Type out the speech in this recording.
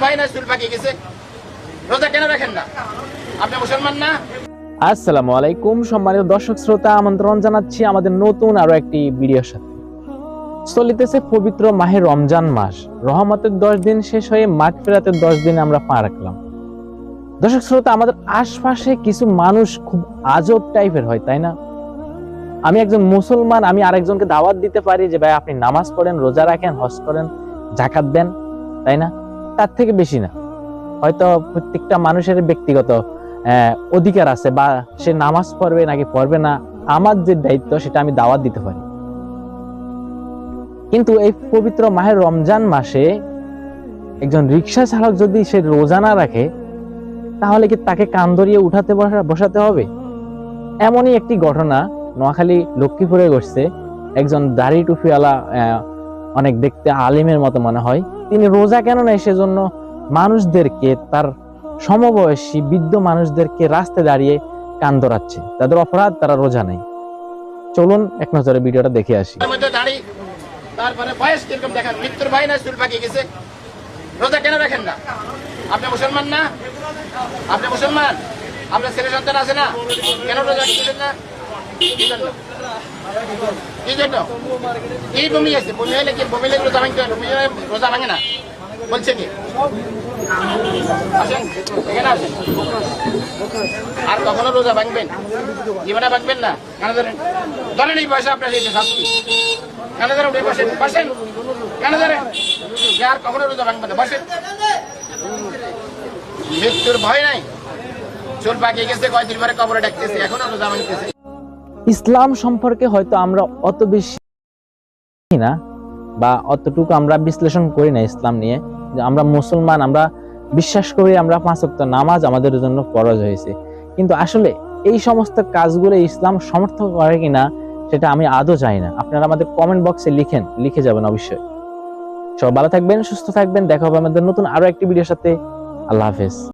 ভাই না চুল পাকিয়ে গেছে, রোজা কেন রাখেন না? আপনি মুসলমান না? আসসালামু আলাইকুম সম্মানিত দর্শক শ্রোতা, আমন্ত্রণ জানাচ্ছি আমাদের নতুন আরো একটি ভিডিওর সাথে। চলিতেছে পবিত্র মাহে রমজান মাস, রহমতের 10 দিন শেষ হয়ে মাগফিরাতের 10 দিন আমরা পা রাখলাম। দর্শক শ্রোতা, আমাদের আশপাশে কিছু মানুষ খুব আজব টাইপের হয়, তাই না? আমি একজন মুসলমান, আমি আরেকজনকে দাওয়াত দিতে পারি যে ভাই আপনি নামাজ পড়েন, রোজা রাখেন, হজ করেন, যাকাত দেন, তাই না? তার থেকে বেশি না। হয়তো প্রত্যেকটা মানুষের ব্যক্তিগত অধিকার আছে, বা সে নামাজ পড়বে নাকি পড়বে না, আমার যে দায়িত্ব সেটা আমি দাওয়াত দিতে পারি। কিন্তু এই পবিত্র মাহের রমজান মাসে একজন রিক্সা চালক যদি সে রোজা না রাখে, তাহলে কি তাকে কান ধরিয়ে উঠাতে বসাতে হবে? এমনই একটি ঘটনা নোয়াখালী লক্ষ্মীপুরে ঘটছে। একজন দাড়ি টুপিওয়ালা, অনেক দেখতে আলিমের মতো মনে হয়, তিনি রোজা কেন নেয় সেজন্য মানুষদেরকে, তার সমবয়সী বৃদ্ধ মানুষদেরকে রাস্তায় দাঁড়িয়ে কান ধরাচ্ছে। তাদের অপরাধ, তারা রোজা নেই। চলুন এক নজরে ভিডিওটা দেখে আসি। তারপরে বয়স কিরকম দেখেন, মৃত্যুর ভাই না চুল পাকিয়ে গেছে, রোজা কেন রাখেন না? আপনি মুসলমান না? আপনি মুসলমান? আপনার ছেলে সন্তান আছে না? কেন রোজা রাখতেছেন না? কি জন্য? কি বমি আছে? বমি হলে কি বমি লেগে রোজা ভাঙতে হয়? রোজা ভাঙে না বলছে কি? আসেন, এখানে আসেন। আর কখনো রোজা ভাঙবেন? জীবনে ভাঙবেন না। কেন ধরেন? ধরেন এই পয়সা আপনার সেই শাস্তি। কেন ধরেন? বসেন, বসেন। কেন ধরেন? আর কখনো রোজা ভাঙবেন না, বসেন। মৃত্যুর ভয় নাই, চুল পাকিয়ে গেছে, কয়দিন পরে কবরে ডাকতেছে, এখনো রোজা ভাঙতেছে। ইসলাম সম্পর্কে হয়তো আমরা অত বেশি না, বা অতটুকু আমরা বিশ্লেষণ করি না ইসলাম নিয়ে। আমরা মুসলমান, আমরা বিশ্বাস করি আমরা 5 ওয়াক্ত নামাজ আমাদের জন্য ফরজ হয়েছে, কিন্তু আসলে এই সমস্ত কাজগুলো ইসলাম সমর্থন করে কিনা সেটা আমি আদৌ জানি না। আপনারা আমাদের কমেন্ট বক্সে লিখে যাবেন অবশ্যই। সবাই ভালো থাকবেন, সুস্থ থাকবেন, দেখা হবে আমাদের নতুন আরো একটি ভিডিওর সাথে। আল্লাহ হাফেজ।